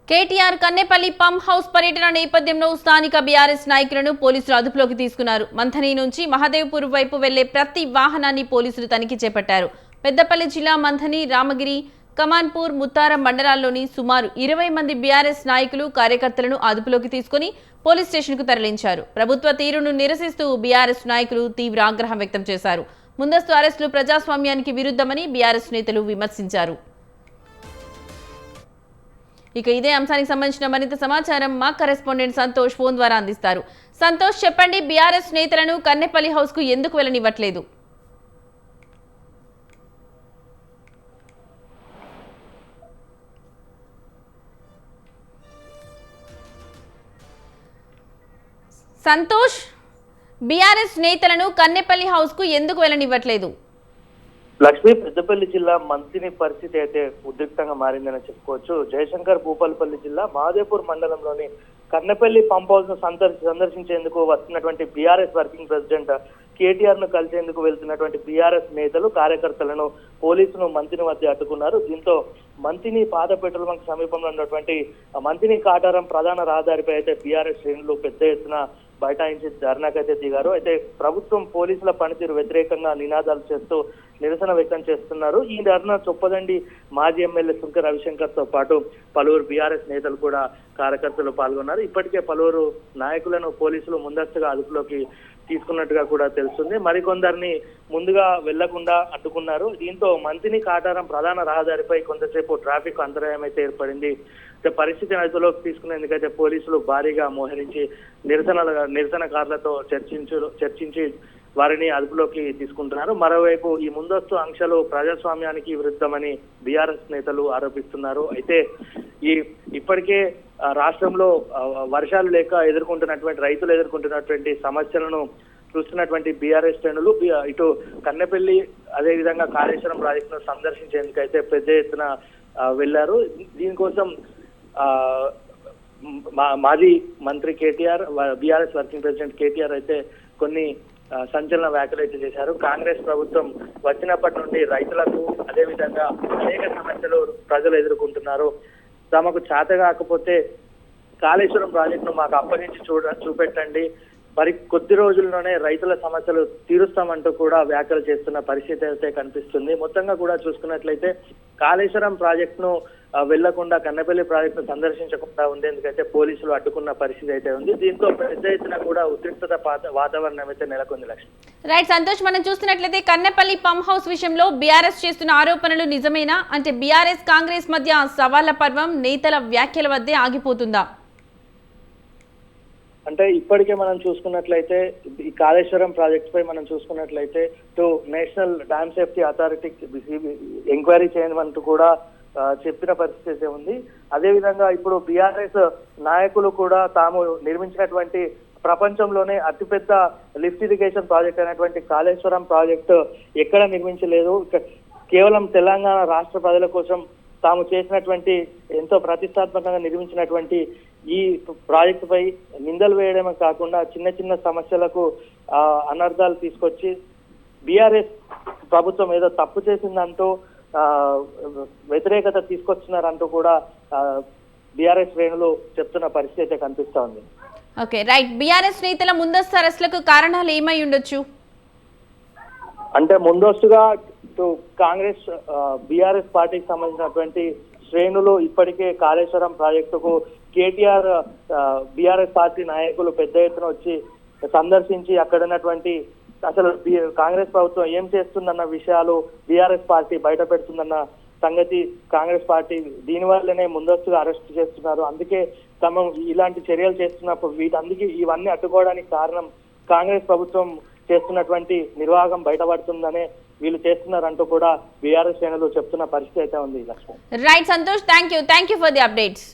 KTR Kannepalli pump house పర్యటన నేపథ్యంలో స్థానిక బీఆర్ఎస్ నాయకులను పోలీసులు అదుపులోకి తీసుకున్నారు. మంథని నుంచి మహదేవ్పూర్ వైపు వెళ్లే ప్రతి వాహనాన్ని పోలీసులు తనిఖీ చేపట్టారు. పెద్దపల్లి జిల్లా మంథని, రామగిరి, కమాన్పూర్, ముత్తారం మండలాల్లోని సుమారు 20 మంది బీఆర్ఎస్ నాయకులు, కార్యకర్తలను అదుపులోకి తీసుకుని పోలీస్ స్టేషన్కు తరలించారు. ప్రభుత్వ తీరును నిరసిస్తూ బీఆర్ఎస్ నాయకులు తీవ్ర ఆగ్రహం వ్యక్తం చేశారు. ముందస్తు అరెస్టులు ప్రజాస్వామ్యానికి విరుద్ధమని బీఆర్ఎస్ నేతలు విమర్శించారు. ఇక ఇదే అంశానికి సంబంధించిన మరింత సమాచారం మా కరెస్పాండెంట్ సంతోష్ ఫోన్ ద్వారా అందిస్తారు. సంతోష్, చెప్పండి, బీఆర్ఎస్ నేతలను కన్నెపల్లి హౌస్ కు ఎందుకు వెళ్ళనివ్వట్లేదు? సంతోష్, బీఆర్ఎస్ నేతలను కన్నెపల్లి హౌస్ కు ఎందుకు వెళ్ళనివ్వట్లేదు? లక్ష్మీ, పెద్దపల్లి జిల్లా మంత్రిని పరిస్థితి అయితే ఉద్రిక్తంగా మారిందని చెప్పుకోవచ్చు. జయశంకర్ భూపాలపల్లి జిల్లా మహదేవ్పూర్ మండలంలోని కన్నెపల్లి పంప్ హౌస్ ను సందర్శించేందుకు వస్తున్నటువంటి బీఆర్ఎస్ వర్కింగ్ ప్రెసిడెంట్ కేటీఆర్ ను కలిసేందుకు వెళ్తున్నటువంటి బీఆర్ఎస్ నేతలు, కార్యకర్తలను పోలీసులు మంత్రిని మధ్య అడ్డుకున్నారు. దీంతో మంత్రిని పాత పెట్రోల్ బంక్ సమీపంలో ఉన్నటువంటి మంత్రిని కాటారం ప్రధాన రహదారిపై అయితే బీఆర్ఎస్ శ్రేణులు పెద్ద ఎత్తున బైఠాయించి ధర్నాకైతే దిగారు. అయితే ప్రభుత్వం, పోలీసుల పనితీరు వ్యతిరేకంగా నినాదాలు చేస్తూ నిరసన వ్యక్తం చేస్తున్నారు. ఈ ధర్నా చొప్పదండి మాజీ ఎమ్మెల్యే సుంక రవిశంకర్ తో పాటు పలువురు బీఆర్ఎస్ నేతలు కూడా, కార్యకర్తలు పాల్గొన్నారు. ఇప్పటికే పలువురు నాయకులను పోలీసులు ముందస్తుగా అదుపులోకి తీసుకున్నట్టుగా కూడా తెలుస్తుంది. మరికొందరిని ముందుగా వెళ్లకుండా అడ్డుకున్నారు. దీంతో మంత్రిని కాటారం ప్రధాన రహదారిపై కొంతసేపు ట్రాఫిక్ అంతరాయం అయితే ఏర్పడింది. పరిస్థితిని అదుపులోకి తీసుకునేందుకైతే పోలీసులు భారీగా మోహరించి నిరసనకారులతో చర్చించి వారిని అదుపులోకి తీసుకుంటున్నారు. మరోవైపు ఈ ముందస్తు ఆంక్షలు ప్రజాస్వామ్యానికి విరుద్ధమని బీఆర్ఎస్ నేతలు ఆరోపిస్తున్నారు. అయితే ఇప్పటికే రాష్ట్రంలో వర్షాలు లేక రైతులు ఎదుర్కొంటున్నటువంటి సమస్యలను చూస్తున్నటువంటి బీఆర్ఎస్ శ్రేణులు ఇటు కన్నెపల్లి, అదేవిధంగా కాళేశ్వరం ప్రాజెక్టును సందర్శించేందుకైతే పెద్ద ఎత్తున వెళ్లారు. దీనికోసం మాజీ మంత్రి KTR, BRS working president KTR అయితే కొన్ని సంచలన వ్యాఖ్యలు అయితే చేశారు. కాంగ్రెస్ ప్రభుత్వం వచ్చినప్పటి నుండి రైతులకు, అదేవిధంగా అనేక సమస్యలు ప్రజలు ఎదుర్కొంటున్నారు. తమకు చేత కాకపోతే కాళేశ్వరం ప్రాజెక్టును మాకు అప్పగించి చూపెట్టండి, మరి కొద్ది రోజుల్లోనే రైతుల సమస్యలు తీరుస్తామంటూ కూడా వ్యాఖ్యలు చేస్తున్న పరిస్థితి అయితే కనిపిస్తుంది. మొత్తంగా కూడా చూసుకున్నట్లయితే కాళేశ్వరం ప్రాజెక్టును వెళ్లకుండా, కన్నెపల్లి ప్రాజెక్టును సందర్శించకుండా ఉండేందుకైతే పోలీసులు అడ్డుకున్న పరిస్థితి అయితే ఉంది. దీంతో పెద్ద ఎత్తున కూడా ఉద్రిక్తత వాతావరణం అయితే నెలకొంది. లక్ష్మి, రైట్ సంతోష్, మనం చూస్తున్నట్లయితే కన్నెపల్లి పంప్ హౌస్ విషయంలో బీఆర్ఎస్ చేస్తున్న ఆరోపణలు నిజమేనా? అంటే బీఆర్ఎస్ కాంగ్రెస్ మధ్య సవాళ్ల పర్వం నేతల వ్యాఖ్యల వద్దే ఆగిపోతుందా? అంటే ఇప్పటికే మనం చూసుకున్నట్లయితే ఈ కాళేశ్వరం ప్రాజెక్ట్ పై మనం చూసుకున్నట్లయితే national dam safety authority enquiry చేయమంటూ కూడా చెప్పిన పరిస్థితి ఉంది. అదేవిధంగా ఇప్పుడు బీఆర్ఎస్ నాయకులు కూడా తాము నిర్మించినటువంటి ప్రపంచంలోనే అతిపెద్ద లిఫ్ట్ ఇరిగేషన్ ప్రాజెక్ట్ అయినటువంటి కాళేశ్వరం ప్రాజెక్టు ఎక్కడ నిర్మించలేదు, కేవలం తెలంగాణ రాష్ట్ర ప్రజల కోసం తాము చేసినటువంటి, ఎంతో ప్రతిష్టాత్మకంగా నిర్మించినటువంటి ఈ ప్రాజెక్టు పై నిందలు వేయడమే కాకుండా చిన్న చిన్న సమస్యలకు అనర్థాలు తీసుకొచ్చి బీఆర్ఎస్ ప్రభుత్వం ఏదో తప్పు చేసిందంటూ వ్యతిరేకత తీసుకొచ్చినారంటూ కూడా బీఆర్ఎస్ శ్రేణులు చెప్తున్న పరిస్థితి అయితే కనిపిస్తా ఉంది. Okay, right. బీఆర్ఎస్ నేతల ముందస్తు అరెస్టులకు కారణాలు ఏమై ఉండొచ్చు? అంటే ముందస్తుగా కాంగ్రెస్, బీఆర్ఎస్ పార్టీకి సంబంధించినటువంటి శ్రేణులు ఇప్పటికే కాళేశ్వరం ప్రాజెక్టుకు కేటీఆర్, బీఆర్ఎస్ పార్టీ నాయకులు పెద్ద ఎత్తున వచ్చి సందర్శించి అక్కడ ఉన్నటువంటి అసలు కాంగ్రెస్ ప్రభుత్వం ఏం చేస్తుందన్న విషయాలు బీఆర్ఎస్ పార్టీ బయట పెడుతుందన్న సంగతి కాంగ్రెస్ పార్టీ దీనివల్లనే ముందస్తుగా అరెస్ట్ చేస్తున్నారు. అందుకే తమ ఇలాంటి చర్యలు చేస్తున్నప్పుడు ఇవన్నీ అడ్డుకోవడానికి కారణం కాంగ్రెస్ ప్రభుత్వం చేస్తున్నటువంటి నిర్వాహకం బయటపడుతుందనే వీళ్ళు చేస్తున్నారంటూ కూడా బీఆర్ఎస్ శ్రేణులు చెప్తున్న పరిస్థితి అయితే ఉంది. Lakshmi, right Santosh, thank you for the updates.